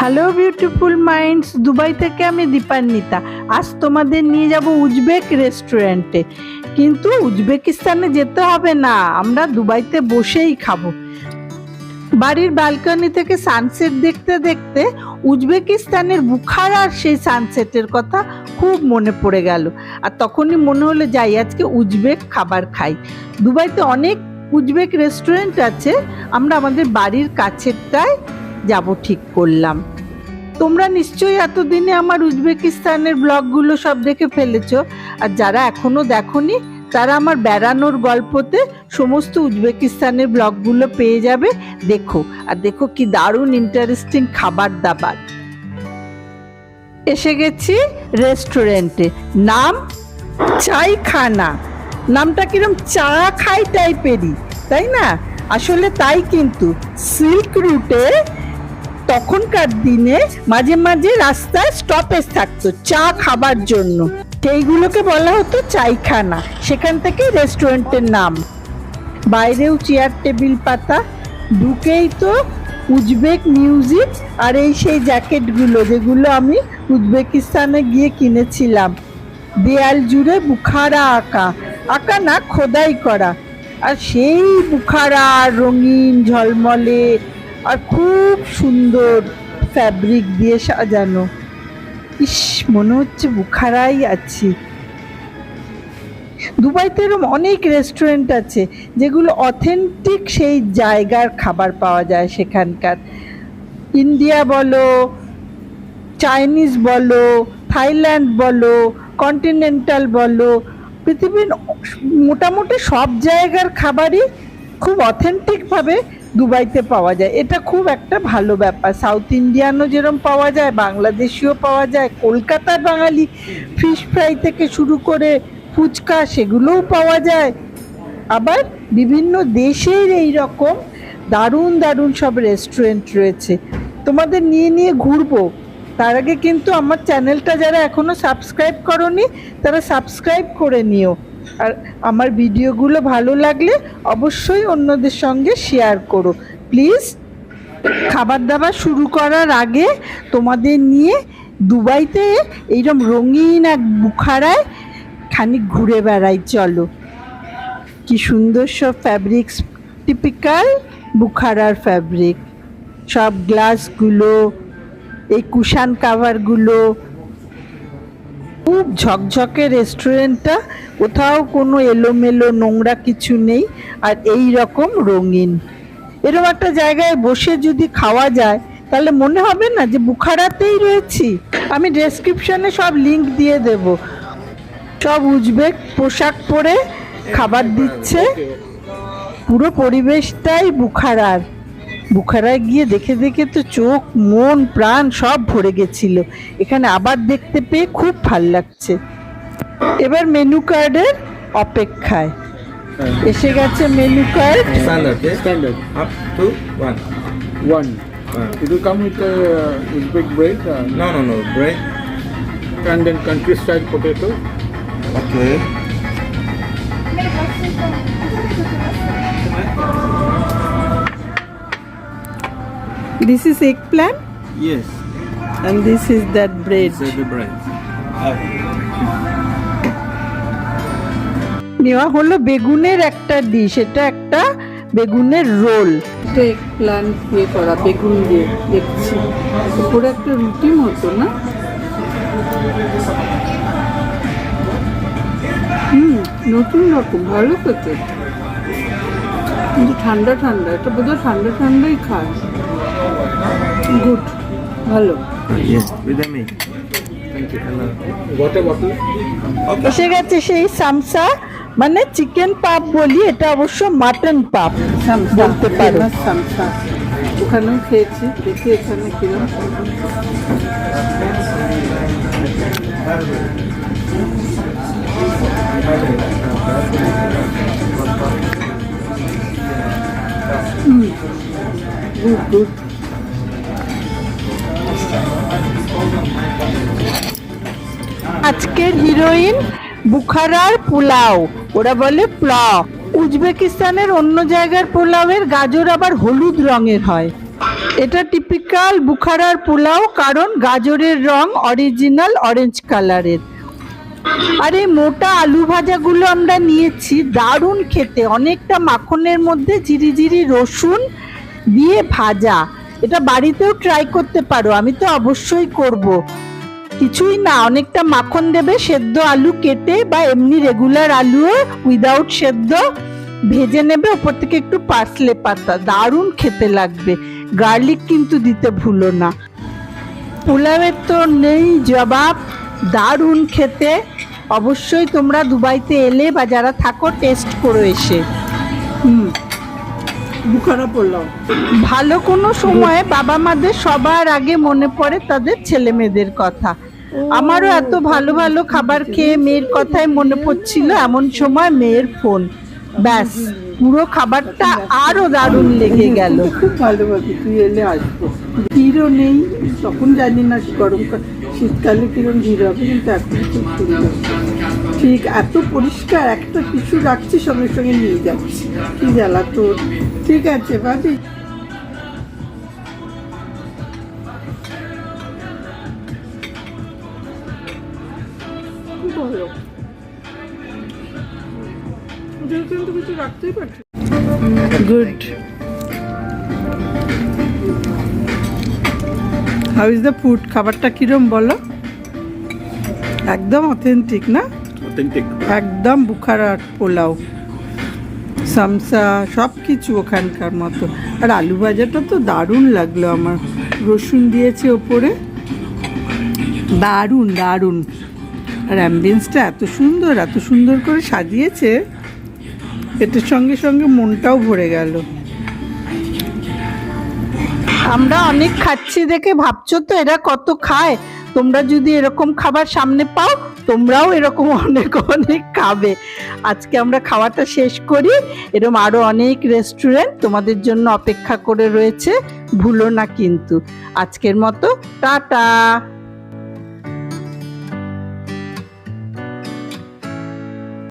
Hello beautiful minds, Dubai থেকে আমি দীপান্বিতা। আজ তোমাদের নিয়ে যাব উজবেক রেস্টুরেন্টে। কিন্তু উজবেকিস্তানে যেতে হবে না, আমরা দুবাইতে বসেই খাবো। বাড়ির ব্যালকনি থেকে সানসেট দেখতে দেখতে উজবেকিস্তানের বুখারার সেই সানসেটের কথা খুব মনে পড়ে গেল। আর তখনই মনে হলো যাই আজকে উজবেক খাবার খাই। দুবাইতে অনেক উজবেক রেস্টুরেন্ট আছে, আমরা আমাদের বাড়ির কাছেরটায় যাব ঠিক করলাম। তোমরা নিশ্চয়ই এতদিনে আমার উজবেকিস্তানের ব্লগগুলো সব দেখে ফেলেছো, আর যারা এখনো দেখোনি তারা আমার বেড়ানোর গল্পতে সমস্ত উজবেকিস্তানের ব্লগগুলো পেয়ে যাবে। দেখো আর দেখো কি দারুণ ইন্টারেস্টিং খাবার দাবার। এসে গেছি রেস্টুরেন্টে, নাম চাই খানা। নামটা কিরম চা খাই টাইপেরই, তাই না? আসলে তাই, কিন্তু সিল্ক রুটে তখনকার দিনে মাঝে মাঝে রাস্তায় স্টপেজ থাকতো চা খাবার জন্য, সেইগুলোকে বলা হতো চাইখানা। সেখান থেকে রেস্টুরেন্টের নাম। বাইরেও চেয়ার টেবিল পাতা, ঢুকেই তো উজবেক মিউজিক আর এই সেই জ্যাকেটগুলো যেগুলো আমি উজবেকিস্তানে গিয়ে কিনেছিলাম। দেয়াল জুড়ে বুখারা আঁকা, আঁকা না খোদাই করা, আর সেই বুখারা রঙিন ঝলমলে আর খুব সুন্দর ফ্যাব্রিক দিয়ে সাজানো। ইস, মনে হচ্ছে বুখারাই আছি। দুবাইতে এরকম অনেক রেস্টুরেন্ট আছে যেগুলো অথেন্টিক সেই জায়গার খাবার পাওয়া যায় সেখানকার। ইন্ডিয়া বলো, চাইনিজ বলো, থাইল্যান্ড বলো, কন্টিনেন্টাল বলো, পৃথিবীর মোটামুটি সব জায়গার খাবারই খুব অথেন্টিকভাবে দুবাইতে পাওয়া যায়। এটা খুব একটা ভালো ব্যাপার। সাউথ ইন্ডিয়ানও যেরকম পাওয়া যায়, বাংলাদেশিও পাওয়া যায়, কলকাতার বাঙালি ফিশ ফ্রাই থেকে শুরু করে ফুচকা সেগুলোও পাওয়া যায়। আবার বিভিন্ন দেশের এই রকম দারুণ দারুণ সব রেস্টুরেন্ট রয়েছে, তোমাদের নিয়ে নিয়ে ঘুরবো। তার আগে কিন্তু আমার চ্যানেলটা যারা এখনো সাবস্ক্রাইব করোনি তারা সাবস্ক্রাইব করে নিও, আর আমার ভিডিওগুলো ভালো লাগলে অবশ্যই অন্যদের সঙ্গে শেয়ার করো প্লিজ। খাবার দাবার শুরু করার আগে তোমাদের নিয়ে দুবাইতে এইরকম রঙিন এক বুখারায় খানিক ঘুরে বেড়াই, চলো। কি সুন্দর সব ফ্যাব্রিক্স, টিপিক্যাল বুখারার ফ্যাব্রিক। সব গ্লাসগুলো, এই কুশান কাভারগুলো, খুব ঝকঝকে রেস্টুরেন্টটা, কোথাও কোনো এলোমেলো নোংরা কিছু নেই, আর এই রকম রঙিন। এরকম একটা জায়গায় বসে যদি খাওয়া যায় তাহলে মনে হবে না যে বুখারাতেই রয়েছি। আমি ডেসক্রিপশনে সব লিংক দিয়ে দেব। সব উজবেক পোশাক পরে খাবার দিচ্ছে, পুরো পরিবেশটাই বুখারার। বুখারায় গিয়ে দেখে দেখে তো চোখ মন প্রাণ সব ভরে গেছিল, এখানে আবার দেখতে পেয়ে খুব ভাল লাগছে। এবার মেনু কার্ডের অপেক্ষায়। এসে গেছে menu card. Standard. Up to one. One. It will come with Uzbek bread No. Bread. and then country style potato. Okay. This is eggplant Yes. and this is that bread. So the bread. নেওয়া হলো বেগুনের একটা dish, এটা একটা বেগুনের role. এটা এগপ্ল্যান্ট দিয়ে করা, বেগুন দিয়ে দেখছি। উপরে একটা রুটি মতো না? নতুন রকম, ভালো খেতে, কিন্তু ঠান্ডা ঠান্ডা। এটা বোধহয় ঠান্ডা ঠান্ডাই খায়। গুড, ভালো। Yes. With the meat. Thank you. Water bottle. এসে গেছে সেই সামসা, মানে চিকেন পাপ বলি, এটা অবশ্য মাটন পাপ বলতে পারো। সামসা ওখানেও খেয়েছি, দেখি এখানে কিরম। Good good. আজকের হিরোইন বুখারার পোলাও, ওরা বলে প্লাও। উজবেকিস্তানের অন্য জায়গার পোলাওয়ের গাজর আবার হলুদ রঙের হয়, এটা টিপিক্যাল বুখারার পোলাও, কারণ গাজরের রং অরিজিনাল অরেঞ্জ কালারের। আর এই মোটা আলু ভাজাগুলো আমরা নিয়েছি, দারুণ খেতে, অনেকটা মাখনের মধ্যে ঝিরিঝিরি রসুন দিয়ে ভাজা। এটা বাড়িতেও ট্রাই করতে পারো, আমি তো অবশ্যই করব। কিছুই না, অনেকটা মাখন দেবে, সেদ্ধ আলু কেটে বা এমনি রেগুলার আলুও উইদাউট সেদ্ধ ভেজে নেবে, ওপর থেকে একটু পার্সলে পাতা, দারুণ খেতে লাগবে। গার্লিক কিন্তু দিতে ভুলো না। পোলাওয়ের তো নেই জবাব, দারুণ খেতে। অবশ্যই তোমরা দুবাইতে এলে বা যারা থাকো টেস্ট করো এসে। বুখারা পোলাও। ভালো কোনো সময়ে বাবা মাদের সবার আগে মনে পড়ে তাদের ছেলে মেয়েদের কথা। আমারও এত ভালো ভালো খাবার খেয়ে মেয়ের কথাই মনে পড়ছিল, এমন সময় মেয়ের ফোন, ব্যাস পুরো খাবারটা আরো দারুণ লেগে গেল। খুব ভালোবাসি, তুই এলে আসবো। ভিড়ও নেই, তখন জানি না শীতকালে কিরম ভিড় হবে, কিন্তু এখন খুব সুন্দর। ঠিক এত পরিষ্কার, একটা কিছু রাখছি সঙ্গে সঙ্গে নিয়ে যাচ্ছি, কি জ্বালা তোর। ঠিক আছে ভাবি। বলো, কিন্তু কিছু রাখতেই পারছি। Good. How is the food? খাবারটা কিরম বলো? একদম অথেন্টিক না? Authentic. একদম বুখারার পোলাও, সামসা সব কিছু ওখানকার মতো। আর আলু ভাজাটা তো দারুণ লাগলো আমার, রসুন দিয়েছে ওপরে, দারুণ দারুণ। আর অ্যাম্বিয়েন্সটা এত সুন্দর করে সাজিয়েছে, এটার সঙ্গে সঙ্গে মনটাও ভরে গেল। আমরা অনেক খাচ্ছি দেখে ভাবছো তো এরা কত খায়। তোমরা যদি এরকম খাবার সামনে পাও, তোমরাও এরকম অনেক অনেক খাবে। আজকে আমরা খাওয়াটা শেষ করি, এরকম আরো অনেক রেস্টুরেন্ট তোমাদের জন্য অপেক্ষা করে রয়েছে, ভুলো না কিন্তু। আজকের মতো টাটা।